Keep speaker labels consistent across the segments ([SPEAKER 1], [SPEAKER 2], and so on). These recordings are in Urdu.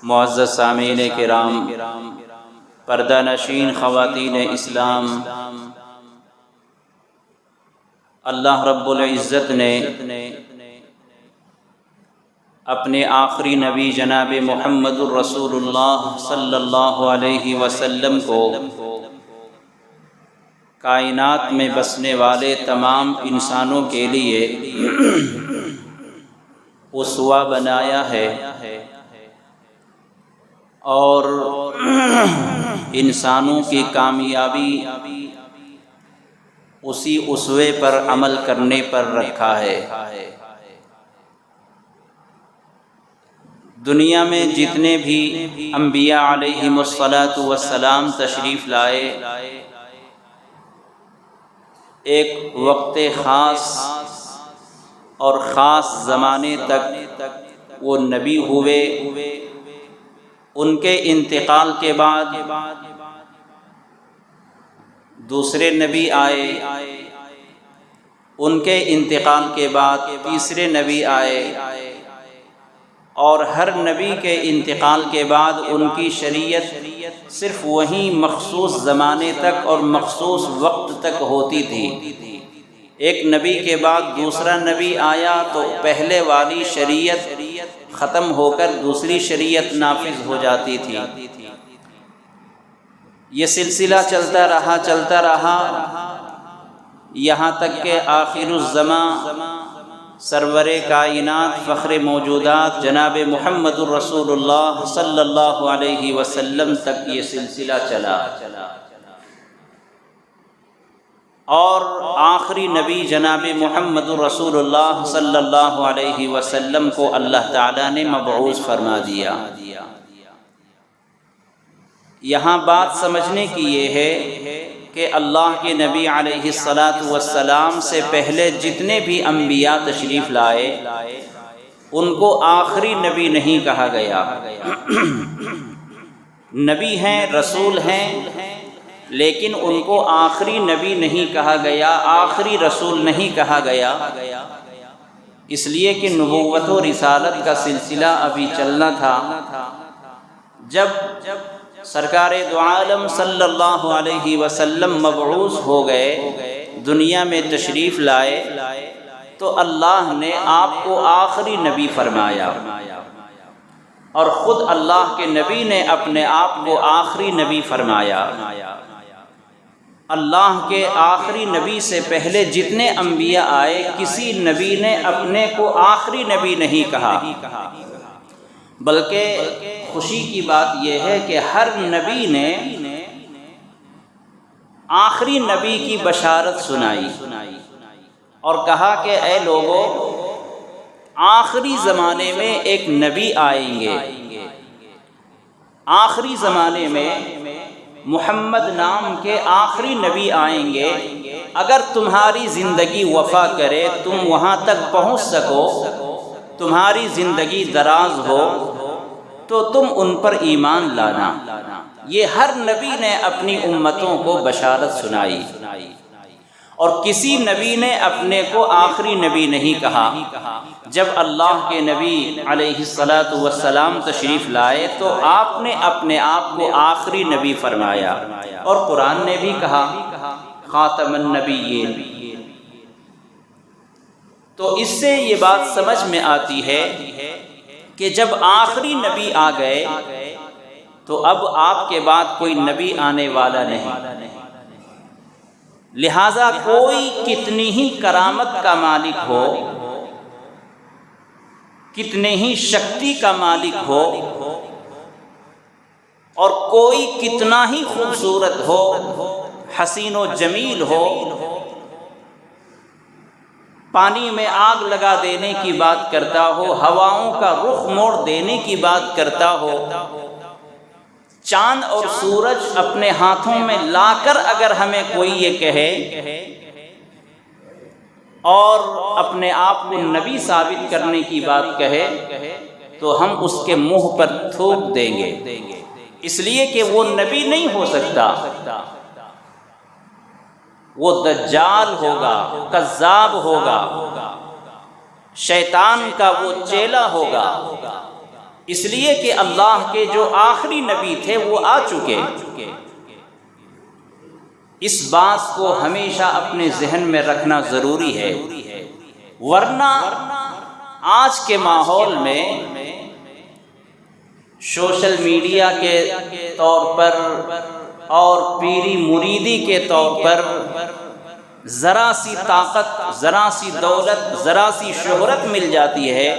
[SPEAKER 1] معزز سامعین کرام، پردہ نشین خواتین اسلام، اللہ رب العزت نے اپنے آخری نبی جناب محمد الرسول اللہ صلی اللہ علیہ وسلم کو کائنات میں بسنے والے تمام انسانوں کے لیے اسوہ بنایا ہے اور انسانوں کی کامیابی اسی اسوے پر عمل کرنے پر رکھا ہے۔ دنیا میں جتنے بھی انبیاء علیہم الصلاۃ والسلام تشریف لائے، ایک وقت خاص اور خاص زمانے تک وہ نبی ہوئے۔ ان کے انتقال کے بعد دوسرے نبی آئے، ان کے انتقال کے بعد تیسرے نبی آئے، اور ہر نبی کے انتقال کے بعد ان کی شریعت صرف وہیں مخصوص زمانے تک اور مخصوص وقت تک ہوتی تھی۔ ایک نبی کے بعد دوسرا نبی آیا تو پہلے والی شریعت ختم ہو کر دوسری شریعت نافذ ہو جاتی تھی۔ یہ سلسلہ چلتا رہا یہاں تک کہ آخر الزمان سرور کائنات فخر موجودات جناب محمد الرسول اللہ صلی اللہ علیہ وسلم تک یہ سلسلہ چلا، اور آخری نبی جناب محمد الرسول اللہ صلی اللہ علیہ وسلم کو اللہ تعالیٰ نے مبعوث فرما دیا۔ یہاں بات سمجھنے کی یہ ہے کہ اللہ کے نبی علیہ الصلاۃ والسلام سے پہلے جتنے بھی انبیاء تشریف لائے ان کو آخری نبی نہیں کہا گیا۔ نبی ہیں، رسول ہیں، لیکن ان کو آخری نبی نہیں کہا گیا، آخری رسول نہیں کہا گیا، اس لیے کہ نبوت و رسالت کا سلسلہ ابھی چلنا تھا۔ جب سرکار دو عالم صلی اللہ علیہ وسلم مبعوث ہو گئے، دنیا میں تشریف لائے، تو اللہ نے آپ کو آخری نبی فرمایا، اور خود اللہ کے نبی نے اپنے آپ کو آخری نبی فرمایا۔ اللہ کے آخری نبی سے پہلے جتنے انبیاء آئے، کسی نبی نے اپنے کو آخری نبی نہیں کہا، بلکہ خوشی کی بات یہ ہے کہ ہر نبی نے آخری نبی کی بشارت سنائی اور کہا کہ اے لوگو، آخری زمانے میں ایک نبی آئیں گے، آخری زمانے میں محمد نام کے آخری نبی آئیں گے۔ اگر تمہاری زندگی وفا کرے، تم وہاں تک پہنچ سکو، تمہاری زندگی دراز ہو، تو تم ان پر ایمان لانا۔ یہ ہر نبی نے اپنی امتوں کو بشارت سنائی، اور کسی نبی نے اپنے کو آخری نبی نہیں کہا۔ جب اللہ کے نبی علیہ الصلاۃ والسلام تشریف لائے تو آپ نے اپنے آپ کو آخری نبی فرمایا، اور قرآن نے بھی کہا خاتم النبیین۔ تو اس سے یہ بات سمجھ میں آتی ہے کہ جب آخری نبی آ گئے تو اب آپ کے بعد کوئی نبی آنے والا نہیں، لہذا کوئی کتنی ہی کرامت کا مالک ہو، کتنے ہی شکتی کا مالک ہو، اور کوئی کتنا ہی خوبصورت ہو، حسین و جمیل ہو، پانی میں آگ لگا دینے کی بات کرتا ہو، ہواؤں کا رخ موڑ دینے کی بات کرتا ہو، چاند اور سورج اپنے ہاتھوں میں لا کر اگر ہمیں کوئی یہ کہے اور اپنے آپ کو نبی ثابت کرنے کی بات کہے، تو ہم اس کے منہ پر تھوک دیں گے، اس لیے کہ وہ نبی نہیں ہو سکتا، وہ دجال ہوگا، کذاب ہوگا، شیطان کا وہ چیلا ہوگا۔ اس لیے کہ اللہ کے جو آخری نبی تھے وہ آ چکے۔ اس بات کو ہمیشہ اپنے ذہن میں رکھنا ضروری ہے، ورنہ آج کے ماحول میں سوشل میڈیا کے طور پر اور پیری مریدی کے طور پر ذرا سی طاقت، ذرا سی دولت، ذرا سی شہرت مل جاتی ہے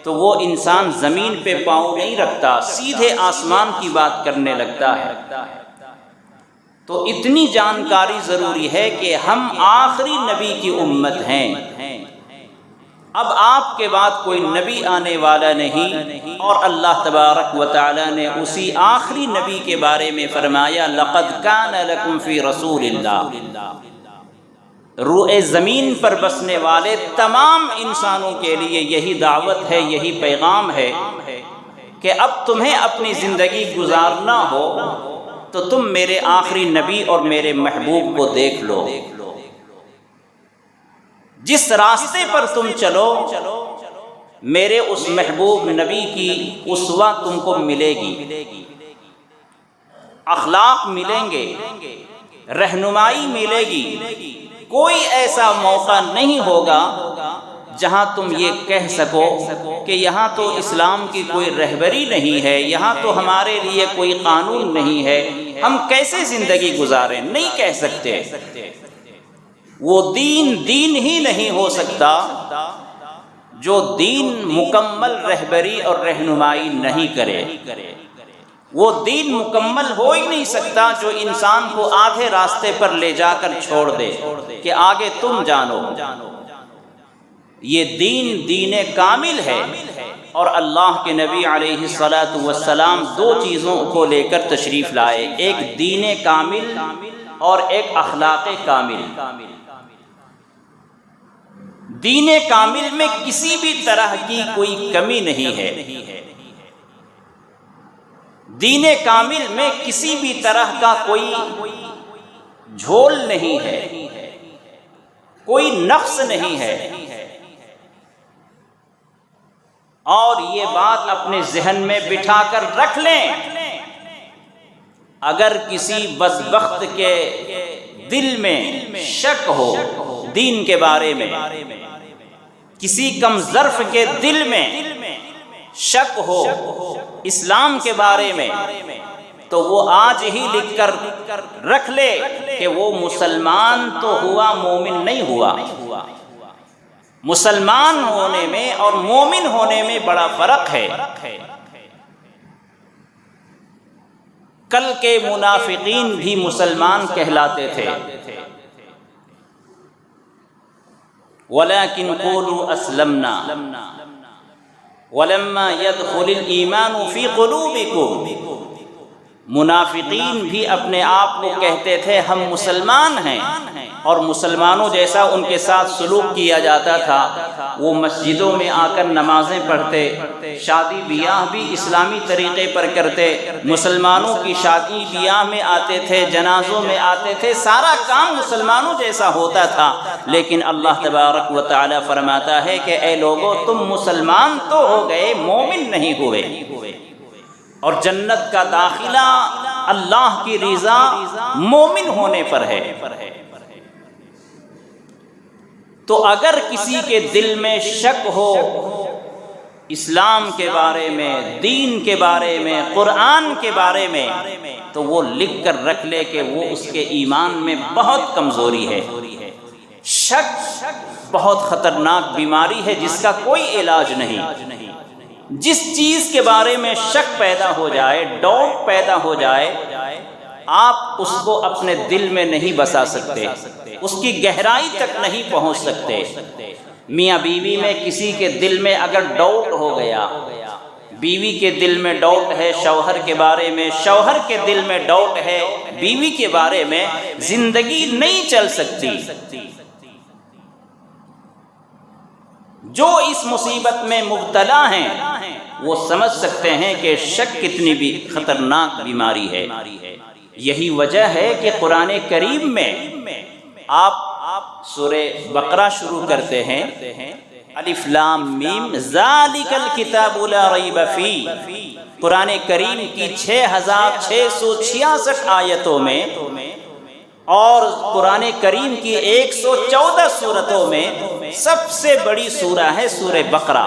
[SPEAKER 1] تو وہ انسان زمین پہ پاؤں نہیں رکھتا، سیدھے آسمان کی بات کرنے لگتا ہے۔ تو اتنی جانکاری ضروری ہے کہ ہم آخری نبی کی امت ہیں۔ اب آپ کے بعد کوئی نبی آنے والا نہیں، اور اللہ تبارک و تعالی نے اسی آخری نبی کے بارے میں فرمایا لقد کان لکم فی رسول اللہ۔ روئے زمین پر بسنے والے تمام انسانوں کے لیے یہی دعوت ہے، یہی پیغام ہے کہ اب تمہیں اپنی زندگی گزارنا ہو تو تم میرے آخری نبی اور میرے محبوب کو دیکھ لو۔ جس راستے پر تم چلو میرے اس محبوب نبی کی اسوہ تم کو ملے گی، اخلاق ملیں گے، رہنمائی ملے گی۔ کوئی ایسا موقع نہیں ہوگا جہاں تم یہ کہہ سکو کہ یہاں تو اسلام کی کوئی رہبری نہیں ہے، یہاں تو ہمارے لیے کوئی قانون نہیں ہے، ہم کیسے زندگی گزاریں؟ نہیں کہہ سکتے۔ وہ دین ہی نہیں ہو سکتا جو دین مکمل رہبری اور رہنمائی نہیں کرے۔ وہ دین مکمل ہو ہی نہیں سکتا جو انسان کو آدھے راستے پر لے جا کر چھوڑ دے کہ آگے تم جانو۔ یہ دین کامل ہے، اور اللہ کے نبی علیہ الصلاۃ والسلام دو چیزوں کو لے کر تشریف لائے، ایک دین کامل اور ایک اخلاق کامل۔ دین کامل میں کسی بھی طرح کی کوئی کمی نہیں ہے، دین کامل میں کسی بھی طرح کا کوئی جھول نہیں ہے، کوئی نقص نہیں ہے۔ اور یہ بات اپنے ذہن میں بٹھا کر رکھ لیں، اگر کسی بدبخت کے دل میں شک ہو دین کے بارے میں، کسی کم ظرف کے دل میں شک ہو اسلام کے بارے میں، تو وہ آج ہی لکھ کر رکھ لے کہ وہ مسلمان تو ہوا، مومن نہیں ہوا۔ مسلمان ہونے میں اور مومن ہونے میں بڑا فرق ہے۔ کل کے منافقین بھی مسلمان کہلاتے تھے، وَلَكِنْ قُولُوا أَسْلَمْنَا وَلَمَّا يَدْخُلِ الْإِيمَانُ فِي قُلُوبِكُمْ۔ منافقین بھی اپنے آپ کو کہتے تھے ہم مسلمان ہیں، اور مسلمانوں جیسا ان کے ساتھ سلوک کیا جاتا تھا۔ وہ مسجدوں میں آ کر نمازیں پڑھتے، شادی بیاہ بھی اسلامی طریقے پر کرتے، مسلمانوں کی شادی بیاہ میں آتے تھے، جنازوں میں آتے تھے، سارا کام مسلمانوں جیسا ہوتا تھا۔ لیکن اللہ تبارک و تعالی فرماتا ہے کہ اے لوگو، تم مسلمان تو ہو گئے، مومن نہیں ہوئے۔ اور جنت کا داخلہ اللہ کی رضا مومن ہونے پر ہے۔ تو اگر کسی کے دل میں شک ہو اسلام کے بارے میں، دین کے بارے میں، قرآن کے بارے میں، تو وہ لکھ کر رکھ لے کہ وہ اس کے ایمان میں بہت کمزوری ہے۔ شک بہت خطرناک بیماری ہے جس کا کوئی علاج نہیں۔ جس چیز کے بارے میں شک پیدا ہو جائے، ڈاؤٹ پیدا ہو جائے، آپ اس کو اپنے دل میں نہیں بسا سکتے، اس کی گہرائی تک نہیں پہنچ سکتے۔ میاں بیوی میں کسی کے دل میں اگر ڈاؤٹ ہو گیا، بیوی کے دل میں ڈاؤٹ ہے شوہر کے بارے میں، شوہر کے دل میں ڈاؤٹ ہے بیوی کے بارے میں، زندگی نہیں چل سکتی۔ جو اس مصیبت میں مبتلا ہیں وہ سمجھ سکتے ہیں کہ شک کتنی بھی خطرناک بیماری ہے۔ یہی وجہ ہے کہ قرآن کریم میں آپ سورہ بقرہ شروع کرتے ہیں الف لام میم ذالک الکتاب لا ریب فیہ، قرآن کریم کی 6666 آیتوں میں اور قرآن کریم کی 114 سورتوں میں سب سے بڑی سورہ ہے سورہ بقرہ۔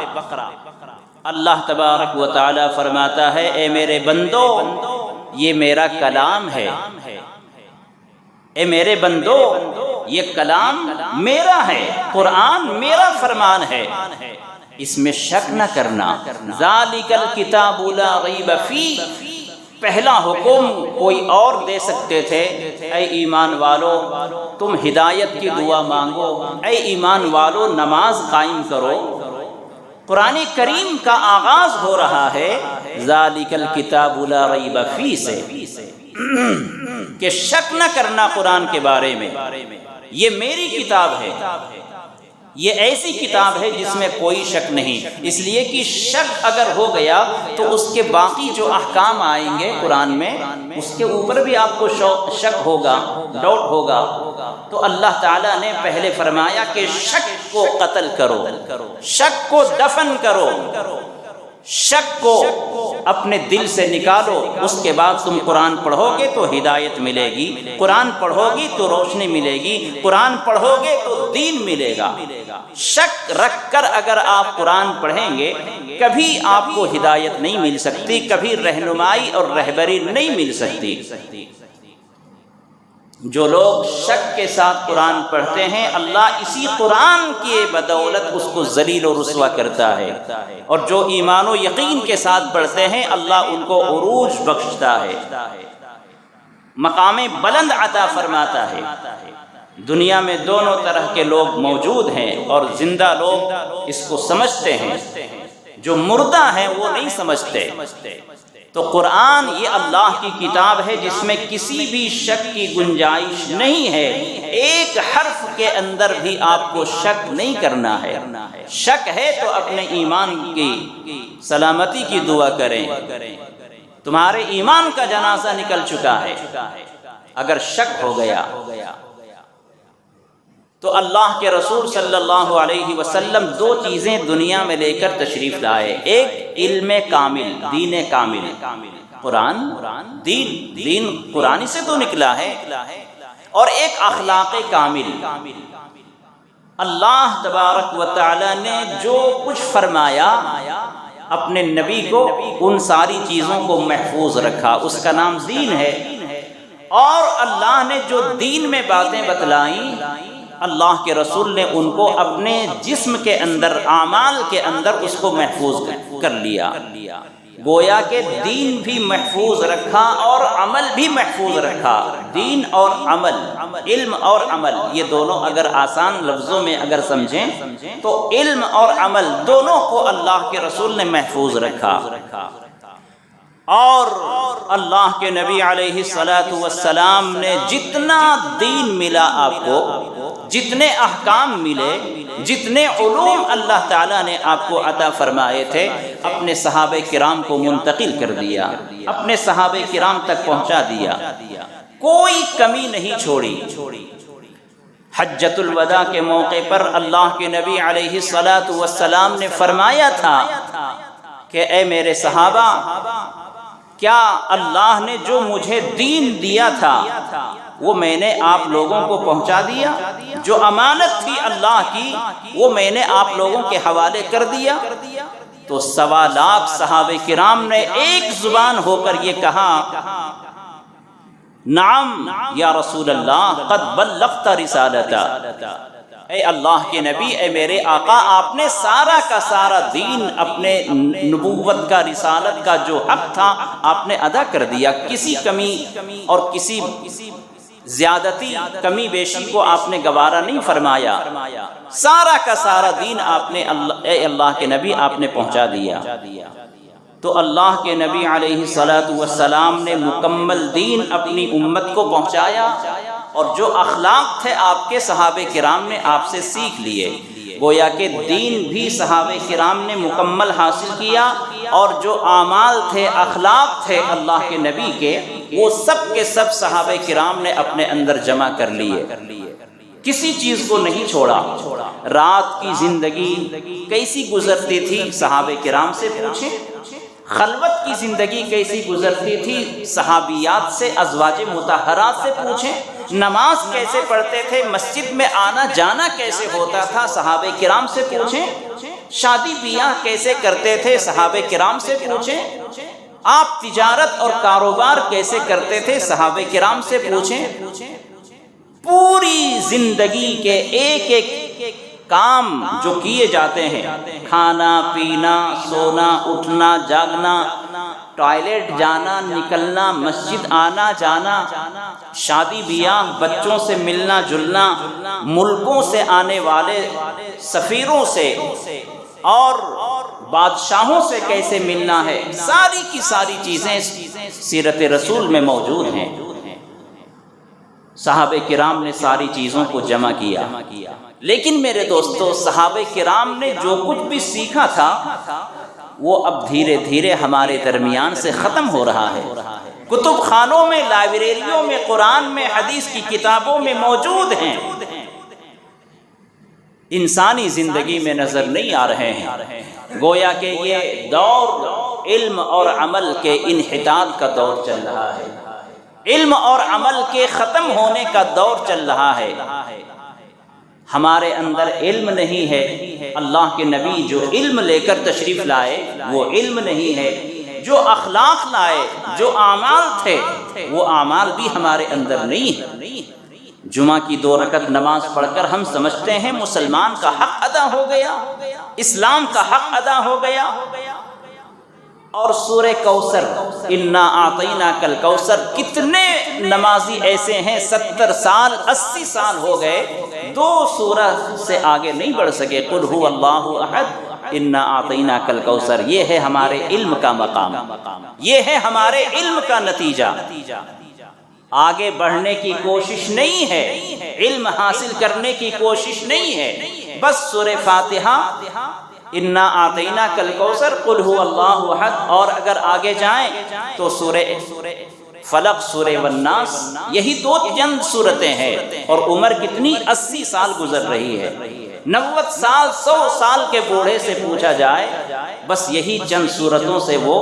[SPEAKER 1] اللہ تبارک و تعالی فرماتا ہے اے میرے بندو یہ میرا کلام ہے، اے میرے بندو یہ کلام میرا ہے، قرآن میرا فرمان ہے، اس میں شک نہ کرنا۔ ذالک الکتاب لا ریب فیہ، پہلا حکم کوئی اور دے سکتے تھے، اے ایمان والو تم ہدایت کی دعا مانگو، اے ایمان والو نماز قائم کرو۔ قرآن کریم کا آغاز ہو رہا ہے ذالک الکتاب لا ریب فیہ سے، کہ شک نہ کرنا قرآن کے بارے میں، یہ میری کتاب ہے، یہ ایسی کتاب ہے جس میں کوئی شک نہیں، اس لیے کہ شک اگر ہو گیا تو اس کے باقی جو احکام آئیں گے قرآن میں اس کے اوپر بھی آپ کو شک ہوگا، ڈاؤٹ ہوگا۔ تو اللہ تعالیٰ نے پہلے فرمایا کہ شک کو قتل کرو، شک کو دفن کرو، شک کو اپنے دل سے نکالو، اس کے بعد تم قرآن پڑھو گے تو ہدایت ملے گی، قرآن پڑھو گی تو روشنی ملے گی، قرآن پڑھو گے تو دین ملے گا۔ شک رکھ کر اگر آپ قرآن پڑھیں گے کبھی آپ کو ہدایت نہیں مل سکتی، کبھی رہنمائی اور رہبری نہیں مل سکتی۔ جو لوگ شک کے ساتھ قرآن پڑھتے ہیں اللہ اسی قرآن کی بدولت اس کو ذلیل و رسوا کرتا ہے، اور جو ایمان و یقین کے ساتھ پڑھتے ہیں اللہ ان کو عروج بخشتا ہے، مقام بلند عطا فرماتا ہے۔ دنیا میں دونوں طرح کے لوگ موجود ہیں اور زندہ لوگ اس کو سمجھتے ہیں، جو مردہ ہیں وہ نہیں سمجھتے۔ تو قرآن یہ اللہ کی کتاب ہے جس میں کسی بھی شک کی گنجائش نہیں ہے، ایک حرف کے اندر بھی آپ کو شک نہیں کرنا ہے۔ شک ہے تو اپنے ایمان کی سلامتی کی دعا کریں، تمہارے ایمان کا جنازہ نکل چکا ہے اگر شک ہو گیا۔ تو اللہ کے رسول صلی اللہ علیہ وسلم دو چیزیں دنیا میں لے کر تشریف لائے، ایک علم کامل، دین کامل، قرآن، دین قرآن سے تو نکلا ہے، اور ایک اخلاق کامل۔ اللہ تبارک و تعالی نے جو کچھ فرمایا اپنے نبی کو ان ساری چیزوں کو محفوظ رکھا، اس کا نام دین ہے۔ اور اللہ نے جو دین میں باتیں بتلائیں اللہ کے رسول نے ان کو اپنے جسم کے اندر، اعمال کے اندر اس کو محفوظ کر لیا، گویا کہ دین بھی محفوظ رکھا اور عمل بھی محفوظ رکھا۔ دین اور عمل، علم اور عمل، یہ دونوں اگر آسان لفظوں میں اگر سمجھیں تو علم اور عمل دونوں کو اللہ کے رسول نے محفوظ رکھا۔ اور اللہ کے نبی علیہ السلام نے جتنا دین ملا آپ کو، جتنے احکام ملے، جتنے علوم اللہ تعالیٰ نے آپ کو عطا فرمائے تھے اپنے صحابہ کرام کو منتقل کر دیا، اپنے صحابہ کرام تک پہنچا دیا، کوئی کمی نہیں چھوڑی۔ حجۃ الوداع کے موقع پر اللہ کے نبی علیہ السلام نے فرمایا تھا کہ اے میرے صحابہ، کیا اللہ نے جو مجھے دین دیا تھا وہ میں نے آپ لوگوں کو پہنچا دیا؟ جو امانت تھی اللہ کی وہ میں نے آپ لوگوں کے حوالے کر دیا؟ تو 1.25 لاکھ صحابہ کرام نے ایک زبان ہو کر یہ کہا نعم یا رسول اللہ قد بلغت رسالتا، اے اللہ کے نبی، اے میرے آقا، آپ نے سارا کا سارا دین، اپنے نبوت کا، رسالت کا جو حق تھا آپ نے ادا کر دیا، کسی کمی اور کسی زیادتی، کمی بیشی کو آپ نے گوارا نہیں فرمایا، سارا کا سارا دین آپ نے اے اللہ کے نبی آپ نے پہنچا دیا۔ تو اللہ کے نبی علیہ السلام نے مکمل دین اپنی امت کو پہنچایا، اور جو اخلاق تھے آپ کے صحابہ کرام نے آپ سے سیکھ لیے، گویا کہ دین بھی صحابہ کرام نے مکمل حاصل کیا، اور جو اعمال تھے، اخلاق تھے اللہ کے نبی کے، وہ سب کے سب صحابہ کرام نے اپنے اندر جمع کر لیے۔ کسی چیز کو نہیں چھوڑا۔ رات کی زندگی کیسی گزرتی تھی صحابہ کرام سے پوچھیں، خلوت کی زندگی کیسی گزرتی تھی صحابیات سے، ازواج مطہرات سے پوچھیں، نماز کیسے پڑھتے تھے، مسجد میں آنا جانا کیسے ہوتا تھا صحابہ کرام سے پوچھیں، شادی بیاہ کیسے کرتے تھے صحابہ کرام سے پوچھیں، آپ تجارت اور کاروبار کیسے کرتے تھے صحابہ کرام سے پوچھیں۔ پوری زندگی کے ایک ایک کام جو کیے جاتے ہیں، کھانا پینا، سونا اٹھنا جاگنا، ٹوائلٹ جانا نکلنا، مسجد آنا جانا، شادی بیاہ، بچوں سے ملنا جلنا، ملکوں سے آنے والے سفیروں سے اور بادشاہوں سے کیسے ملنا ہے، ساری کی ساری چیزیں سیرت رسول میں موجود ہیں۔ صحابہ کرام نے ساری چیزوں کو جمع کیا، لیکن میرے دوستو صحابہ کرام نے جو کچھ بھی سیکھا تھا وہ اب دھیرے دھیرے ہمارے درمیان سے ختم ہو رہا ہے۔ کتب خانوں میں، لائبریریوں میں، قرآن میں، حدیث کی کتابوں میں موجود ہیں، انسانی زندگی میں نظر نہیں آ رہے ہیں۔ گویا کہ یہ دور علم اور عمل کے انحطاط کا دور چل رہا ہے، علم اور عمل کے ختم ہونے کا دور چل رہا ہے۔ ہمارے اندر علم نہیں ہے، اللہ کے نبی جو علم لے کر تشریف لائے وہ علم نہیں ہے، جو اخلاق لائے، جو اعمال تھے وہ اعمال بھی ہمارے اندر نہیں ہے۔ جمعہ کی 2 رکعت نماز پڑھ کر ہم سمجھتے ہیں مسلمان کا حق ادا ہو گیا، اسلام کا حق ادا ہو گیا، اور سورہ کوثر، انا اعطیناک الکوثر، کتنے نمازی ایسے ہیں 70 سال 80 سال ہو گئے 2 سورہ سے آگے نہیں بڑھ سکے، قل هو اللہ احد انا اعطیناک الکوثر۔ یہ ہے ہمارے علم کا مقام، یہ ہے ہمارے علم کا نتیجہ۔ آگے بڑھنے کی کوشش نہیں ہے، علم حاصل کرنے کی کوشش نہیں ہے، بس سورہ فاتحہ، انا اعطیناک الکوثر، قل هو اللہ احد، اور اگر آگے جائیں تو سورہ فلق، سورہ والناس، یہی 2 چند سورتیں ہیں، اور عمر کتنی 80 سال گزر رہی ہے۔ 90 سال 100 سال کے بوڑھے سے پوچھا جائے بس یہی چند سورتوں سے وہ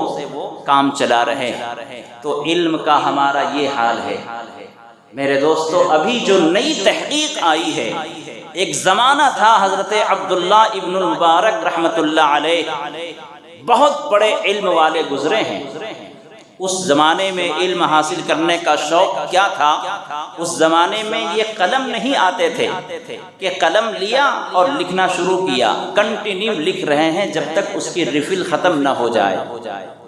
[SPEAKER 1] کام چلا رہے ہیں۔ تو علم کا ہمارا یہ حال ہے میرے دوستو۔ ابھی جو نئی تحقیق آئی ہے، ایک زمانہ تھا حضرت عبداللہ ابن المبارک رحمت اللہ علیہ، بہت بڑے علم والے گزرے ہیں۔ اس زمانے میں علم حاصل کرنے کا شوق کیا تھا؟ اس زمانے میں یہ قلم نہیں آتے تھے کہ قلم لیا اور لکھنا شروع کیا، کنٹینیو لکھ رہے ہیں جب تک اس کی ریفل ختم نہ ہو جائے،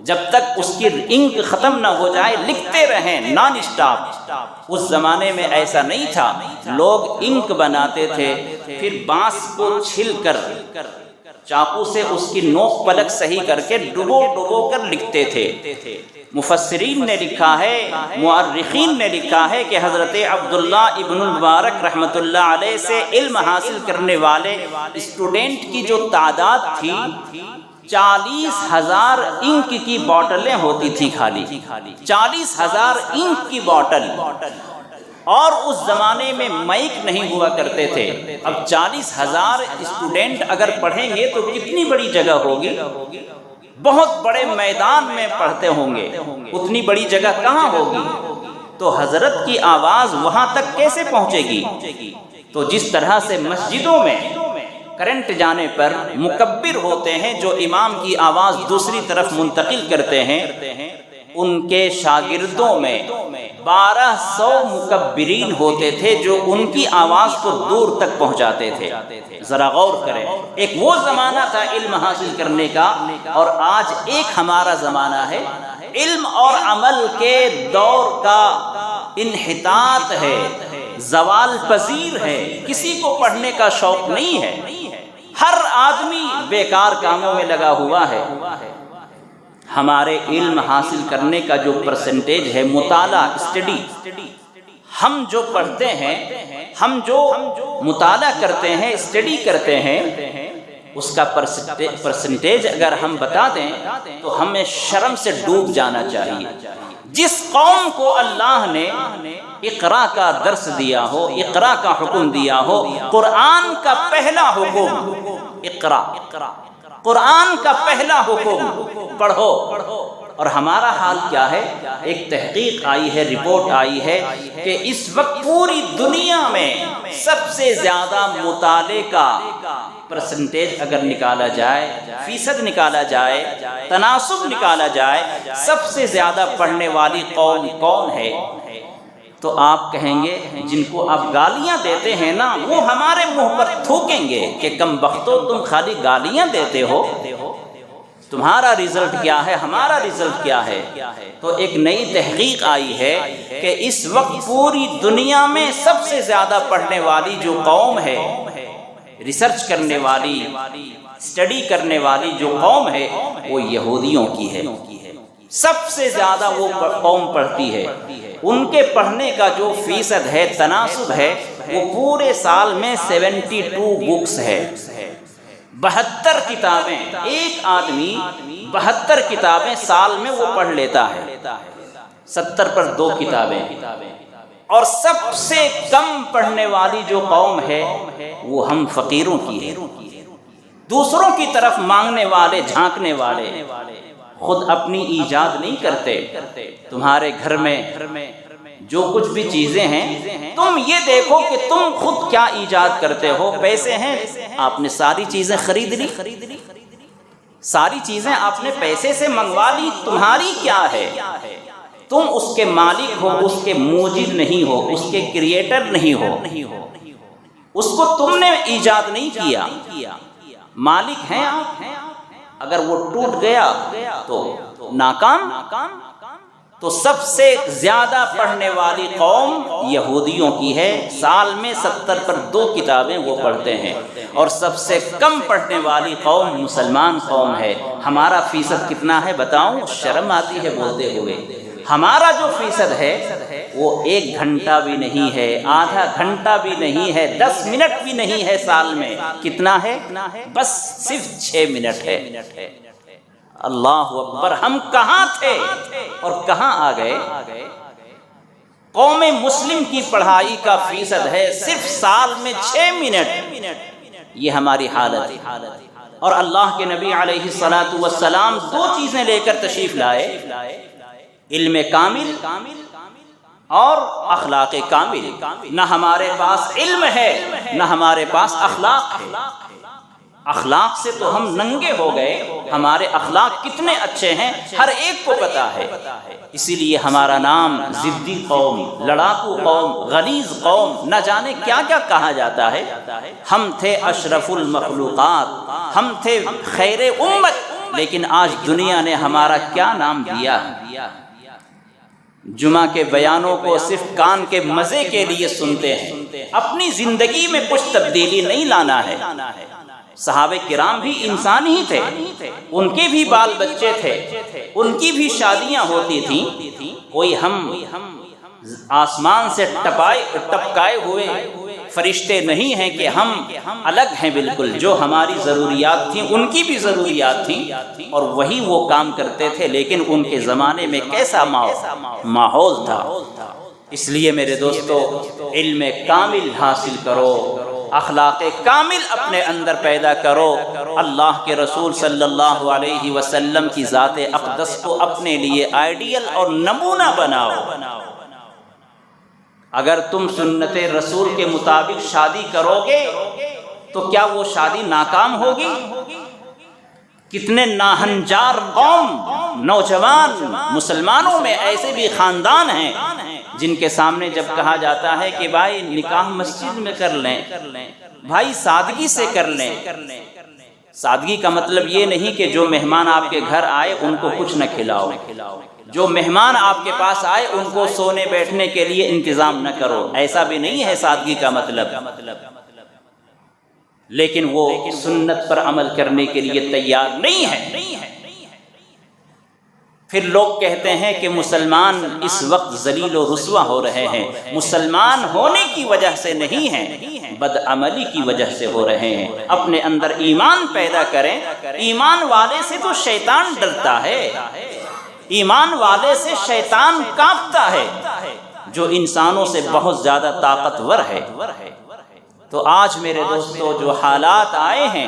[SPEAKER 1] جب تک اس کی انک ختم نہ ہو جائے لکھتے رہیں نان اسٹاپ۔ اس زمانے میں ایسا نہیں تھا، لوگ انک بناتے تھے، پھر بانس کو چھل کر چاقو سے اس کی نوک پلک صحیح کر کے ڈبو کر لکھتے تھے۔ مفسرین نے لکھا ہے، مؤرخین نے لکھا ہے کہ حضرت عبداللہ ابن المبارک رحمت اللہ علیہ سے علم حاصل کرنے والے اسٹوڈنٹ کی جو تعداد تھی 40,000 انک کی بوٹلیں ہوتی تھی، خالی 40,000 انک کی بوٹل، اور اس زمانے میں مائک نہیں ہوا کرتے تھے۔ اب 40,000 اسٹوڈنٹ اگر پڑھیں گے تو کتنی بڑی جگہ ہوگی، بہت بڑے میدان میں پڑھتے ہوں گے، اتنی بڑی جگہ کہاں ہوگی؟ تو حضرت کی آواز وہاں تک کیسے پہنچے گی؟ تو جس طرح سے مسجدوں میں کرنٹ جانے پر مکبر ہوتے ہیں جو امام کی آواز دوسری طرف منتقل کرتے ہیں، ان کے شاگردوں میں 1200 مکبرین ہوتے تھے جو ان کی آواز کو دور تک پہنچاتے تھے۔ ذرا غور کریں، ایک وہ زمانہ تھا علم حاصل کرنے کا، اور آج ایک ہمارا زمانہ ہے علم اور عمل کے دور کا انحطاط ہے، زوال پذیر ہے، کسی کو پڑھنے کا شوق نہیں ہے، ہر آدمی بیکار کاموں میں لگا ہوا ہے۔ ہمارے علم حاصل کرنے کا جو پرسنٹیج ہے، مطالعہ، اسٹڈی، ہم جو پڑھتے ہیں، ہم جو مطالعہ کرتے ہیں، اسٹڈی کرتے ہیں، اس کا پرسنٹیج اگر ہم بتا دیں تو ہمیں شرم سے ڈوب جانا چاہیے۔ جس قوم کو اللہ نے اقرا کا درس دیا ہو، اقرا کا حکم دیا ہو، قرآن کا پہلا حکم اقرا، قرآن کا پہلا حکم پڑھو۔ اور ہمارا حال کیا ہے؟ ایک تحقیق آئی ہے، رپورٹ آئی ہے کہ اس وقت پوری دنیا میں سب سے زیادہ مطالعے کا پرسنٹیج اگر نکالا جائے، فیصد نکالا جائے، تناسب نکالا جائے، سب سے زیادہ پڑھنے والی قوم کون ہے؟ تو آپ کہیں گے جن کو آپ گالیاں دیتے ہیں نا، وہ ہمارے منہ پر تھوکیں گے کہ کم بختو، تم خالی گالیاں دیتے ہو، تمہارا رزلٹ کیا ہے، ہمارا رزلٹ کیا ہے؟ تو ایک نئی تحقیق آئی ہے کہ اس وقت پوری دنیا میں سب سے زیادہ پڑھنے والی جو قوم ہے، ریسرچ کرنے والی، اسٹڈی کرنے والی جو قوم ہے، وہ یہودیوں کی ہے۔ سب سے زیادہ وہ قوم پڑھتی ہے۔ ان کے پڑھنے کا جو فیصد ہے، تناسب ہے، وہ پورے سال میں 72 بکس ہے، 72 کتابیں۔ ایک آدمی 72 کتابیں سال میں وہ پڑھ لیتا ہے، 70 پر 2 کتابیں۔ اور سب سے کم پڑھنے والی جو قوم ہے وہ ہم فقیروں کی ہے، دوسروں کی طرف مانگنے والے، جھانکنے والے، خود اپنی ایجاد نہیں کرتے۔ تمہارے گھر میں جو کچھ بھی چیزیں ہیں، تم یہ دیکھو کہ تم خود کیا ایجاد کرتے ہو۔ پیسے ہیں، آپ نے ساری چیزیں خرید لی، ساری چیزیں آپ نے پیسے سے منگوا لی، تمہاری کیا ہے؟ تم اس کے مالک ہو، اس کے موجد نہیں ہو، اس کے کریٹر نہیں ہو، اس کو تم نے ایجاد نہیں کیا۔ مالک ہیں آپ، اگر وہ ٹوٹ گیا تو ناکام۔ تو سب سے زیادہ پڑھنے والی قوم یہودیوں کی ہے، سال میں 70 پر 2 کتابیں وہ پڑھتے ہیں۔ اور سب سے کم پڑھنے والی قوم مسلمان قوم ہے۔ ہمارا فیصد کتنا ہے بتاؤں؟ شرم آتی ہے بولتے ہوئے۔ ہمارا جو فیصد ہے وہ 1 گھنٹہ بھی نہیں ہے، آدھا گھنٹہ بھی نہیں ہے، 10 منٹ بھی نہیں ہے سال میں۔ کتنا ہے؟ بس صرف 6 منٹ ہے۔ اللہ اکبر! ہم کہاں تھے اور کہاں آ گئے؟ قوم مسلم کی پڑھائی کا فیصد ہے صرف سال میں 6 منٹ۔ یہ ہماری حالت ہے۔ اور اللہ کے نبی علیہ الصلاۃ والسلام 2 چیزیں لے کر تشریف لائے، علم کامل اور اخلاق کامل۔ نہ ہمارے پاس علم ہے، نہ ہمارے پاس اخلاق ہے۔ اخلاق سے تو ہم ننگے ہو گئے، ہمارے اخلاق کتنے اچھے ہیں ہر ایک کو پتا ہے۔ اسی لیے ہمارا نام ضدی قوم، لڑاکو قوم، غلیظ قوم، نہ جانے کیا کیا کہا جاتا ہے۔ ہم تھے اشرف المخلوقات، ہم تھے خیر امت، لیکن آج دنیا نے ہمارا کیا نام دیا؟ جمعہ کے بیانوں کو صرف کان کے مزے کے لیے سنتے ہیں، اپنی زندگی میں کچھ تبدیلی نہیں لانا ہے۔ صحابہ کرام بھی انسان ہی تھے، ان کے بھی بال بچے تھے، ان کی بھی شادیاں ہوتی تھیں۔ کوئی ہم آسمان سے ٹپکائے ہوئے فرشتے نہیں ہیں کہ ہم الگ ہیں بالکل۔ جو ہماری ضروریات تھیں ان کی بھی ضروریات تھیں، اور وہی وہ کام کرتے تھے۔ لیکن ان کے زمانے میں کیسا ماحول تھا؟ اس لیے میرے دوستو، علم کامل حاصل کرو، اخلاق کامل اپنے اندر پیدا کرو، اللہ کے رسول صلی اللہ علیہ وسلم کی ذات اقدس کو اپنے لیے آئیڈیل اور نمونہ بناؤ۔ اگر تم سنت رسول کے مطابق شادی کرو گے تو کیا وہ شادی ناکام ہوگی؟ کتنے ناہنجار قوم، نوجوان مسلمانوں میں ایسے بھی خاندان ہیں جن کے سامنے جب کہا جاتا ہے کہ بھائی نکاح مسجد میں کر لیں، بھائی سادگی سے کر لیں۔ سادگی کا مطلب یہ نہیں کہ جو مہمان آپ کے گھر آئے ان کو کچھ نہ کھلاؤ، جو مہمان آپ کے پاس آئے ان کو سونے بیٹھنے کے لیے انتظام نہ کرو، ایسا بھی نہیں ہے سادگی کا مطلب۔ لیکن وہ سنت پر عمل کرنے کے لیے تیار نہیں ہے۔ پھر لوگ کہتے ہیں کہ مسلمان اس وقت ذلیل و رسوا ہو رہے ہیں۔ مسلمان ہونے کی وجہ سے نہیں ہیں، بدعملی کی وجہ سے ہو رہے ہیں۔ اپنے اندر ایمان پیدا کریں، ایمان والے سے تو شیطان ڈرتا ہے۔ ایمان والے سے شیطان کانپتا ہے جو انسانوں سے بہت زیادہ طاقتور ہے۔ تو آج میرے دوستو جو حالات آئے ہیں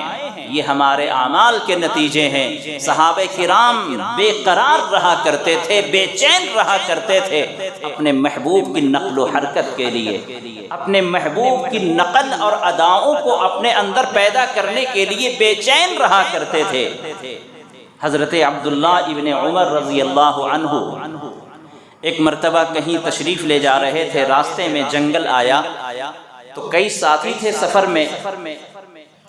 [SPEAKER 1] یہ ہمارے اعمال کے نتیجے ہیں۔ صحابہ کرام بے قرار رہا کرتے تھے، بے چین رہا کرتے تھے، اپنے محبوب کی نقل و حرکت کے لیے، اپنے محبوب کی نقل اور اداؤں کو اپنے اندر پیدا کرنے کے لیے بے چین رہا کرتے تھے۔ حضرت عبداللہ ابن عمر رضی اللہ عنہ ایک مرتبہ کہیں تشریف لے جا رہے تھے، راستے میں جنگل آیا تو کئی ساتھی تھے سفر میں،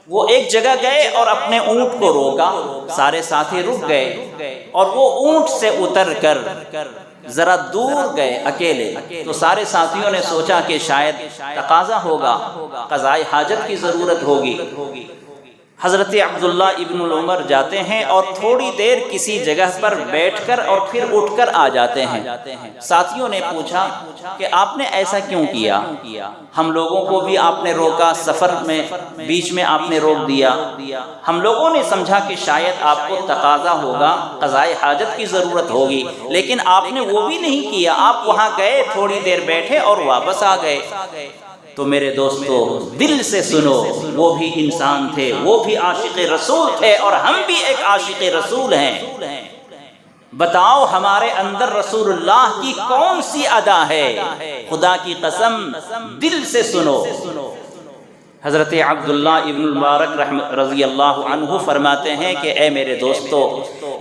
[SPEAKER 1] وہ ایک جگہ گئے اور اپنے اونٹ کو روکا، سارے ساتھی رک گئے اور وہ اونٹ سے اتر کر ذرا دور گئے اکیلے۔ تو سارے ساتھیوں نے سوچا کہ شاید تقاضا ہوگا، قضاء حاجت کی ضرورت ہوگی۔ حضرت عبداللہ ابن عمر جاتے ہیں اور تھوڑی دیر کسی جگہ پر بیٹھ کر اور پھر اٹھ کر آ جاتے ہیں۔ ساتھیوں نے پوچھا کہ آپ نے ایسا کیوں کیا؟ ہم لوگوں کو بھی آپ نے روکا، سفر میں بیچ میں آپ نے روک دیا۔ ہم لوگوں نے سمجھا کہ شاید آپ کو تقاضا ہوگا، قضاء حاجت کی ضرورت ہوگی، لیکن آپ نے وہ بھی نہیں کیا، آپ وہاں گئے، تھوڑی دیر بیٹھے اور واپس آ گئے۔ تو میرے دوستو دل سے سنو، وہ بھی انسان تھے، وہ بھی عاشق رسول تھے اور ہم بھی ایک عاشق رسول ہیں۔ بتاؤ ہمارے اندر رسول اللہ کی کون سی ادا ہے؟ خدا کی قسم دل سے سنو۔ حضرت عبداللہ ابن المبارک رضی اللہ عنہ فرماتے ہیں کہ اے میرے دوستو،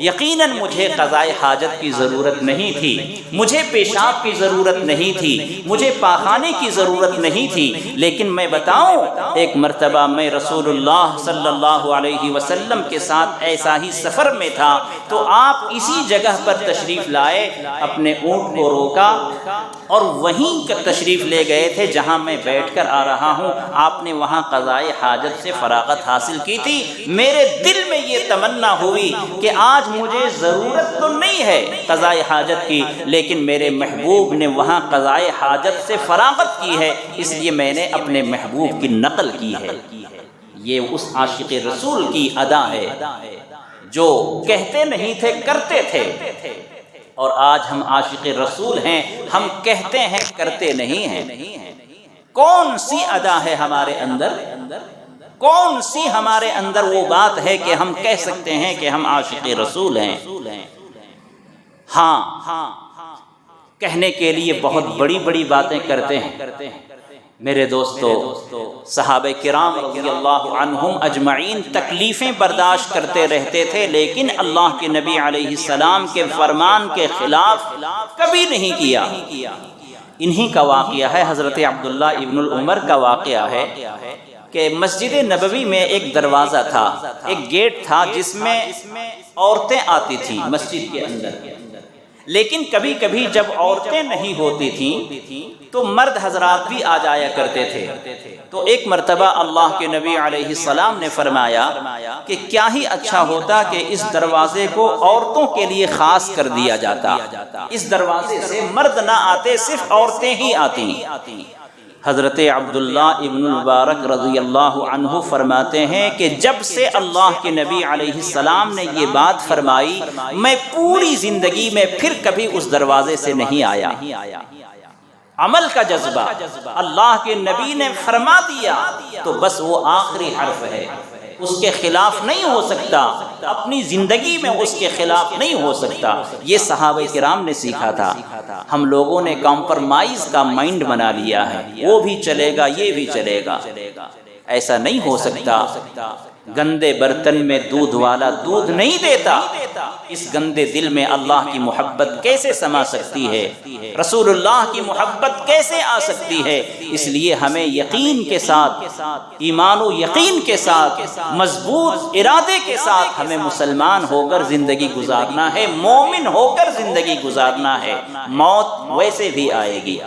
[SPEAKER 1] یقیناً مجھے قضاء حاجت کی ضرورت نہیں تھی، مجھے پیشاب کی ضرورت نہیں تھی، مجھے پاخانے کی ضرورت نہیں تھی، لیکن میں بتاؤں ایک مرتبہ میں رسول اللہ صلی اللہ علیہ وسلم کے ساتھ ایسا ہی سفر میں تھا تو آپ اسی جگہ پر تشریف لائے، اپنے اونٹ کو روکا اور وہیں تشریف لے گئے تھے جہاں میں بیٹھ کر آ رہا ہوں، آپ نے وہاں قضاء حاجت سے فراغت حاصل کی تھی۔ میرے دل میں یہ تمنا ہوئی کہ آج مجھے ضرورت تو نہیں ہے قضاء حاجت کی، لیکن میرے محبوب نے وہاں قضاء حاجت سے فراغت کی ہے، اس لیے میں نے اپنے محبوب کی نقل کی ہے۔ یہ اس عاشق رسول کی ادا ہے جو کہتے نہیں تھے، کرتے تھے، اور آج ہم عاشق رسول ہیں، ہم کہتے ہیں کرتے نہیں ہیں۔ کون سی ادا ہے ہمارے اندر؟ کون سی ہمارے اندر وہ بات ہے کہ ہم کہہ سکتے ہیں کہ ہم عاشق رسول ہیں؟ ہاں، کہنے کے لیے بہت بڑی بڑی باتیں کرتے ہیں میرے دوستو۔ صحابہ کرام رضی اللہ عنہم اجمعین تکلیفیں برداشت کرتے رہتے تھے، لیکن اللہ کے نبی علیہ السلام کے فرمان کے خلاف کبھی نہیں کیا۔ انہی کا واقعہ ہے، حضرت عبداللہ ابن العمر کا واقعہ ہے کہ مسجد نبوی میں ایک دروازہ تھا، ایک گیٹ تھا جس میں عورتیں آتی تھیں مسجد کے اندر، لیکن کبھی کبھی جب عورتیں نہیں ہوتی تھیں تو مرد حضرات بھی آ جایا کرتے تھے۔ تو ایک مرتبہ اللہ کے نبی علیہ السلام نے فرمایا کہ کیا ہی اچھا ہوتا کہ اس دروازے کو عورتوں کے لیے خاص کر دیا جاتا، اس دروازے سے مرد نہ آتے، صرف عورتیں ہی آتی۔ حضرت عبداللہ ابن المبارک رضی اللہ عنہ فرماتے ہیں کہ جب سے اللہ کے نبی علیہ السلام نے یہ بات فرمائی، میں پوری زندگی میں پھر کبھی اس دروازے سے نہیں آیا۔ عمل کا جذبہ، اللہ کے نبی نے فرما دیا تو بس وہ آخری حرف ہے، اس کے خلاف نہیں ہو سکتا، اپنی زندگی میں اس کے خلاف نہیں ہو سکتا۔ یہ صحابہ کرام نے سیکھا تھا، ہم لوگوں نے کمپرمائز کا مائنڈ بنا لیا ہے، وہ بھی چلے گا یہ بھی چلے گا، ایسا نہیں ہو سکتا۔ گندے برتن میں دودھ والا دودھ نہیں دیتا، اس گندے دل میں اللہ کی محبت کیسے سما سکتی ہے، رسول اللہ کی محبت کیسے آ سکتی ہے؟ اس لیے ہمیں یقین کے ساتھ، ایمان و یقین کے ساتھ، مضبوط ارادے کے ساتھ ہمیں مسلمان ہو کر زندگی گزارنا ہے، مومن ہو کر زندگی گزارنا ہے، موت ویسے بھی آئے گی۔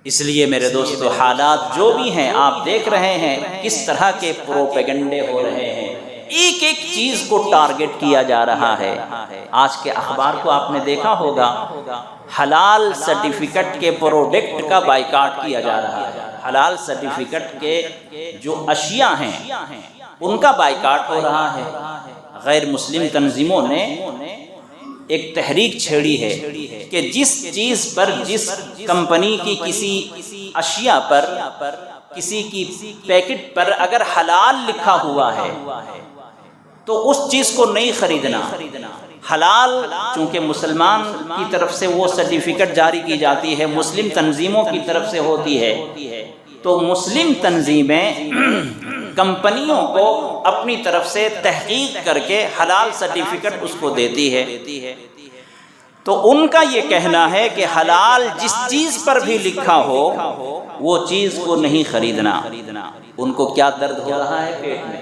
[SPEAKER 1] اس لیے میرے دوستو حالات جو بھی ہیں آپ دیکھ رہے ہیں کس طرح کے پروپیگنڈے ہو رہے ہیں، ایک ایک چیز کو ٹارگٹ کیا جا رہا ہے۔ آج کے اخبار کو آپ نے دیکھا ہوگا، حلال سرٹیفکیٹ کے پروڈکٹ کا بائیکاٹ کیا جا رہا ہے، حلال سرٹیفکیٹ کے جو اشیاء ہیں ان کا بائیکاٹ ہو رہا ہے۔ غیر مسلم تنظیموں نے ایک تحریک چھیڑی ہے کہ جس چیز پر، جس کمپنی کی کسی اشیاء پر، کسی کی پیکٹ پر اگر حلال لکھا ہوا ہے تو اس چیز کو نہیں خریدنا۔ حلال چونکہ مسلمان کی طرف سے وہ سرٹیفکیٹ جاری کی جاتی ہے، مسلم تنظیموں کی طرف سے ہوتی ہے، تو مسلم تنظیمیں کمپنیوں کو اپنی طرف سے تحقیق کر کے حلال سرٹیفکیٹ اس کو دیتی ہے۔ تو ان کا یہ کہنا ہے کہ حلال جس چیز پر بھی لکھا ہو وہ چیز کو نہیں خریدنا۔ ان کو کیا درد ہو رہا ہے پیٹ میں،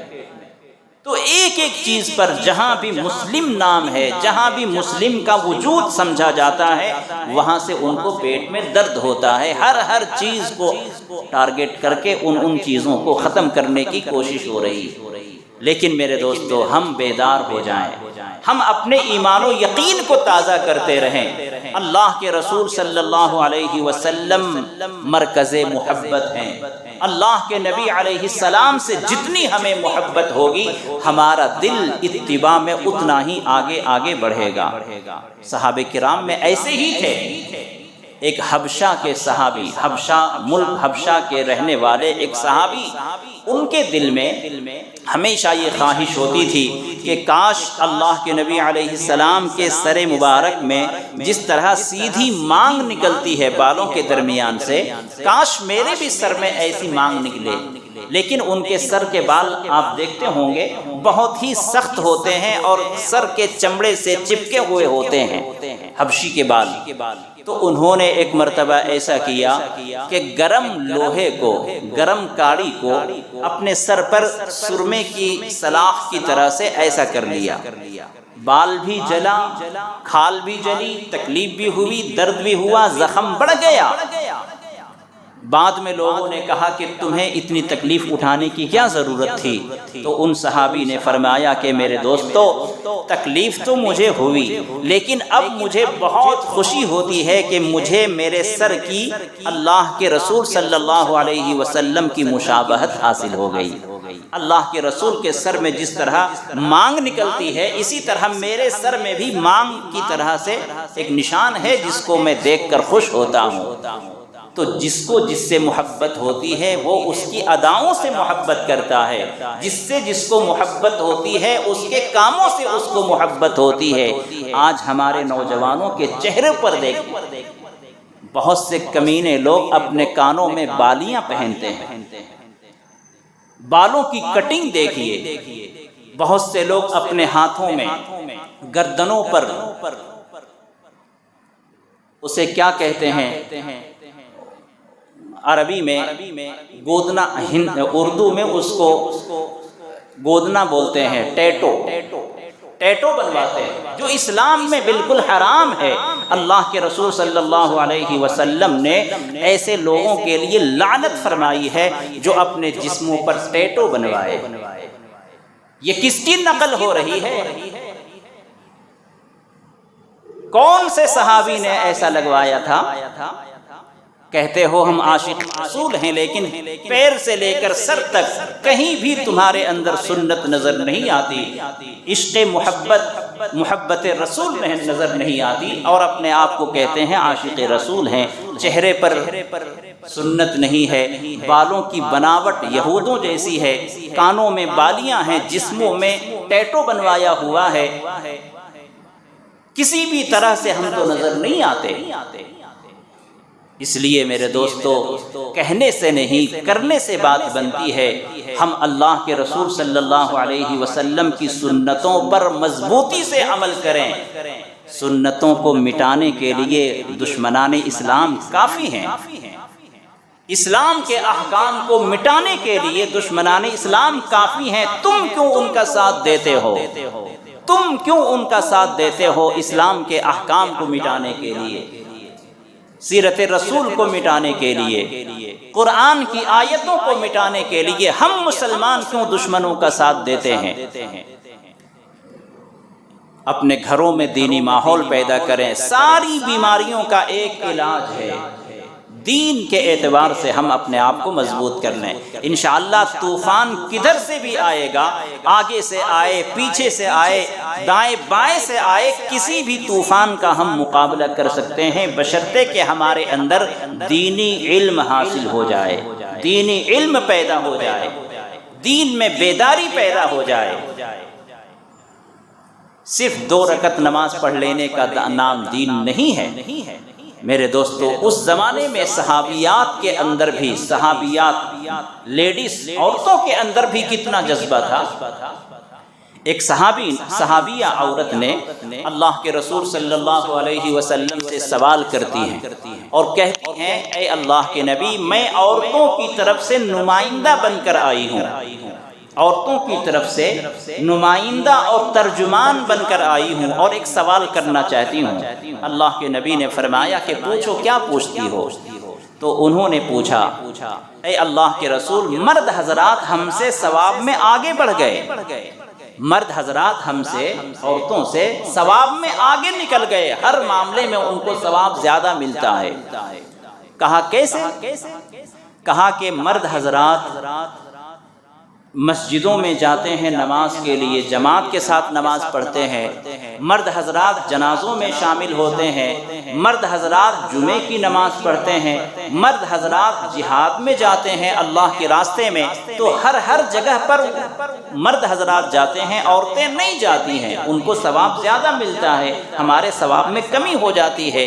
[SPEAKER 1] تو ایک ایک چیز پر جہاں بھی مسلم نام ہے، جہاں بھی مسلم کا وجود سمجھا جاتا ہے، وہاں سے ان کو پیٹ میں درد ہوتا ہے۔ ہر چیز کو ٹارگٹ کر کے ان چیزوں کو ختم کرنے کی کوشش ہو رہی ہے۔ لیکن میرے دوستو، ہم بیدار ہو جائیں، ہم اپنے ایمان و یقین کو تازہ کرتے رہیں۔ اللہ کے رسول صلی اللہ علیہ وسلم مرکز محبت ہیں۔ اللہ کے نبی علیہ السلام سے جتنی ہمیں محبت ہوگی، ہمارا دل اتباع میں اتنا ہی آگے آگے بڑھے گا۔ صحابہ کرام میں ایسے ہی تھے۔ ایک حبشہ کے صحابی، ملک حبشہ کے رہنے والے ایک صحابی، ان کے دل میں ہمیشہ یہ خواہش ہوتی تھی کہ کاش اللہ کے نبی علیہ السلام کے سر مبارک میں جس طرح سیدھی مانگ نکلتی ہے بالوں کے درمیان سے، کاش میرے بھی سر میں ایسی مانگ نکلے۔ لیکن ان کے سر کے بال آپ دیکھتے ہوں گے بہت ہی سخت ہوتے ہیں اور سر کے چمڑے سے چپکے ہوئے ہوتے ہیں حبشی کے بال۔ تو انہوں نے ایک مرتبہ ایسا کیا کہ گرم لوہے کو، گرم کاڑی کو اپنے سر پر سرمے کی سلاخ کی طرح سے ایسا کر لیا۔ بال بھی جلا، کھال بھی جلی، تکلیف بھی ہوئی، درد بھی ہوا، زخم بڑھ گیا۔ بعد میں لوگوں نے کہا کہ تمہیں اتنی تکلیف اٹھانے کی کیا ضرورت تھی؟ تو ان صحابی نے فرمایا کہ میرے دوستو، تکلیف تو مجھے ہوئی، لیکن اب مجھے بہت خوشی ہوتی ہے کہ مجھے میرے سر کی اللہ کے رسول صلی اللہ علیہ وسلم کی مشابہت حاصل ہو گئی۔ اللہ کے رسول کے سر میں جس طرح مانگ نکلتی ہے، اسی طرح میرے سر میں بھی مانگ کی طرح سے ایک نشان ہے جس کو میں دیکھ کر خوش ہوتا ہوں۔ تو جس کو جس سے محبت ہوتی ہے وہ اس کی اداؤں سے محبت کرتا ہے، جس کو محبت ہوتی ہے اس کے کاموں سے اس کو محبت ہوتی ہے۔ آج ہمارے نوجوانوں کے چہرے پر دیکھیں، بہت سے کمینے لوگ اپنے کانوں میں بالیاں پہنتے ہیں، بالوں کی کٹنگ دیکھیے۔ بہت سے لوگ اپنے ہاتھوں میں، گردنوں پر، اسے کیا کہتے ہیں عربی میں گودنا، اردو میں اس کو گودنا بولتے ہیں، ٹیٹو بنواتے ہیں، جو اسلام میں بالکل حرام ہے۔ اللہ کے رسول صلی اللہ علیہ وسلم نے ایسے لوگوں کے لیے لعنت فرمائی ہے جو اپنے جسموں پر ٹیٹو بنوائے۔ یہ کس کی نقل ہو رہی ہے؟ کون سے صحابی نے ایسا لگوایا تھا؟ کہتے ہو ہم عاشق رسول ہیں، لیکن پیر سے لے کر سر تک کہیں بھی تمہارے اندر سنت نظر نہیں آتی، عشق محبت رسول میں نظر نہیں آتی، اور اپنے آپ کو کہتے ہیں عاشق رسول ہیں۔ چہرے پر سنت نہیں ہے، بالوں کی بناوٹ یہودوں جیسی ہے، کانوں میں بالیاں ہیں، جسموں میں ٹیٹو بنوایا ہوا ہے، کسی بھی طرح سے ہم تو نظر نہیں آتے۔ اس لیے میرے دوستو، کہنے سے نہیں کرنے سے بات بنتی ہے۔ ہم اللہ کے رسول صلی اللہ علیہ وسلم کی سنتوں پر مضبوطی سے عمل کریں۔ سنتوں کو مٹانے کے لیے دشمنان اسلام کافی ہیں۔ اسلام کے احکام کو مٹانے کے لیے دشمنان اسلام کافی ہیں۔ تم کیوں ان کا ساتھ دیتے ہو؟ تم کیوں ان کا ساتھ دیتے ہو اسلام کے احکام کو مٹانے کے لیے، سیرت رسول کو مٹانے کے لیے، قرآن کی آیتوں کو مٹانے کے لیے؟ ہم مسلمان کیوں دشمنوں کا ساتھ دیتے ہیں؟ اپنے گھروں میں دینی ماحول پیدا کریں۔ ساری بیماریوں کا ایک علاج ہے، دین کے اعتبار سے ہم اپنے آپ کو مضبوط کر لیں۔ انشاءاللہ طوفان کدھر سے بھی آئے گا، آگے سے آئے، پیچھے سے آئے، دائیں بائیں سے آئے، کسی بھی طوفان کا ہم مقابلہ کر سکتے ہیں، بشرطے کہ ہمارے اندر دینی علم حاصل ہو جائے، دینی علم پیدا ہو جائے، دین میں بیداری پیدا ہو جائے۔ صرف 2 رکعت نماز پڑھ لینے کا نام دین نہیں ہے میرے دوستو۔ اس زمانے میں صحابیات کے اندر بھی، صحابیات لیڈیز عورتوں کے اندر بھی کتنا جذبہ تھا۔ ایک صحابیہ عورت نے اللہ کے رسول صلی اللہ علیہ وسلم سے سوال کرتی ہیں اور کہتی ہیں، اے اللہ کے نبی، میں عورتوں کی طرف سے نمائندہ بن کر آئی ہوں، عورتوں کی طرف سے نمائندہ اور ترجمان بن کر آئی ہوں، اور ایک سوال کرنا چاہتی ہوں۔ اللہ کے نبی نے فرمایا کہ پوچھو، کیا پوچھتی ہو؟ تو انہوں نے پوچھا، اے اللہ کے رسول، مرد حضرات ہم سے ثواب میں آگے بڑھ گئے، مرد حضرات ہم سے، عورتوں سے ثواب میں آگے نکل گئے، ہر معاملے میں ان کو ثواب زیادہ ملتا ہے۔ کہا کیسے؟ کہا کہ مرد حضرات مسجدوں میں جاتے ہیں نماز کے لیے، جماعت کے ساتھ نماز پڑھتے ہیں، مرد حضرات جنازوں میں شامل ہوتے ہیں، مرد حضرات جمعے کی نماز پڑھتے ہیں، مرد حضرات جہاد میں جاتے ہیں اللہ کے راستے میں، تو ہر جگہ پر مرد حضرات جاتے ہیں، عورتیں نہیں جاتی ہیں، ان کو ثواب زیادہ ملتا ہے، ہمارے ثواب میں کمی ہو جاتی ہے۔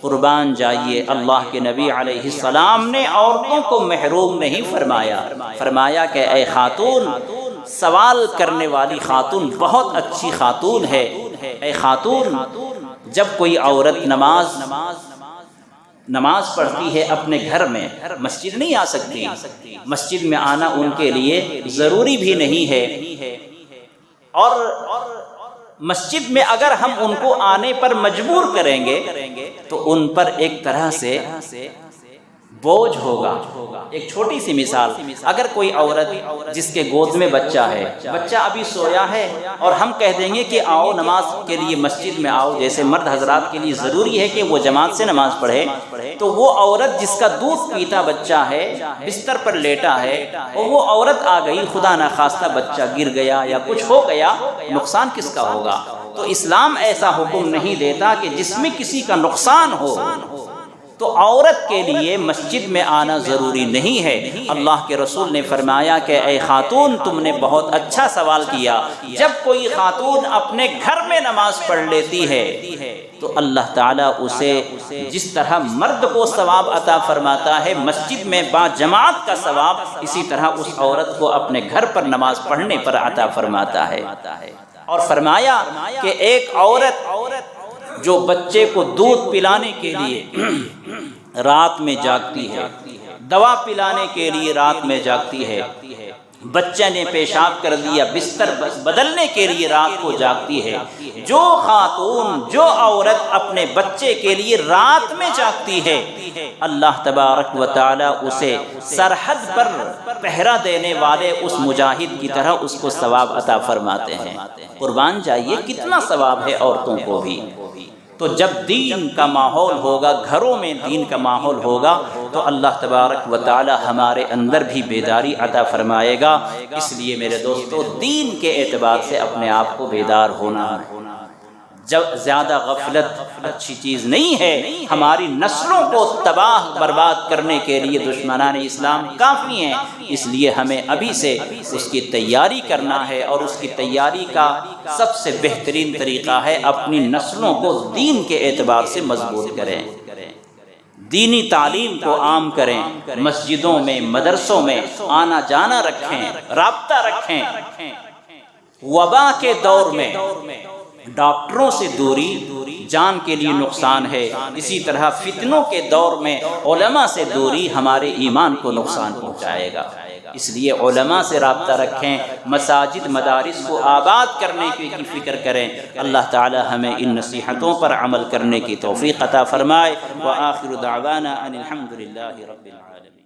[SPEAKER 1] قربان جائیے، اللہ کے نبی علیہ السلام نے عورتوں کو محروم نہیں فرمایا، فرمایا کہ اے خاتون، سوال کرنے والی خاتون بہت اچھی خاتون ہے۔ اے خاتون، جب کوئی عورت نماز پڑھتی ہے اپنے گھر میں، مسجد نہیں آ سکتی، مسجد میں آنا ان کے لیے ضروری بھی نہیں ہے، اور مسجد میں اگر ہم ان کو آنے پر مجبور کریں گے تو ان پر ایک طرح سے بوجھ ہوگا۔ ایک چھوٹی سی مثال، اگر کوئی عورت جس کے گود میں بچہ ہے، بچہ ابھی سویا ہے، اور ہم کہہ دیں گے کہ آؤ نماز کے لیے مسجد میں آؤ، جیسے مرد حضرات کے لیے ضروری ہے کہ وہ جماعت سے نماز پڑھے، تو وہ عورت جس کا دودھ پیتا بچہ ہے، بستر پر لیٹا ہے، اور وہ عورت آ گئی، خدا نخواستہ بچہ گر گیا یا کچھ ہو گیا، نقصان کس کا ہوگا؟ تو اسلام ایسا حکم نہیں دیتا کہ جس میں کسی کا نقصان ہو، تو عورت کے لیے مسجد میں آنا ضروری نہیں ہے۔ اللہ کے رسول نے فرمایا کہ اے خاتون، تم نے بہت اچھا سوال کیا، جب کوئی خاتون اپنے گھر میں نماز پڑھ لیتی ہے تو اللہ تعالیٰ اسے جس طرح مرد کو ثواب عطا فرماتا ہے مسجد میں با جماعت کا ثواب، اسی طرح اس عورت کو اپنے گھر پر نماز پڑھنے پر عطا فرماتا ہے۔ اور فرمایا کہ ایک عورت جو بچے کو دودھ پلانے کے لیے رات میں جاگتی ہے، دوا پلانے کے لیے رات میں جاگتی ہے، بچے نے پیشاب کر دیا، بستر بدلنے کے لیے رات کو جاگتی ہے، جو خاتون، جو عورت اپنے بچے کے لیے رات میں جاگتی ہے، اللہ تبارک و تعالی اسے سرحد پر پہرا دینے والے اس مجاہد کی طرح اس کو ثواب عطا فرماتے ہیں۔ قربان جائیے، کتنا ثواب ہے عورتوں کو بھی۔ تو جب دین کا ماحول ہوگا، گھروں میں دین کا ماحول ہوگا، تو اللہ تبارک و تعالی ہمارے اندر بھی بیداری عطا فرمائے گا۔ اس لیے میرے دوستو، دین کے اعتبار سے اپنے آپ کو بیدار ہونا ہے۔ جب زیادہ غفلت اچھی چیز نہیں ہے، ہماری نسلوں کو تباہ برباد کرنے کے لیے دشمنان اسلام کافی ہیں، اس لیے ہمیں ابھی سے اس کی تیاری کرنا ہے، اور اس کی تیاری کا سب سے بہترین طریقہ ہے اپنی نسلوں کو دین کے اعتبار سے مضبوط کریں، دینی تعلیم کو عام کریں، مسجدوں میں، مدرسوں میں آنا جانا رکھیں، رابطہ رکھیں۔ وبا کے دور میں ڈاکٹروں سے دوری جان کے لیے نقصان ہے، اسی طرح فتنوں کے دور میں علماء سے دوری ہمارے ایمان کو نقصان پہنچائے گا۔ اس لیے علماء سے رابطہ رکھیں، مساجد مدارس کو آباد کرنے کی فکر کریں۔ اللہ تعالی ہمیں ان نصیحتوں پر عمل کرنے کی توفیق عطا فرمائے۔ وآخر دعوانا ان الحمد للہ رب العالمین۔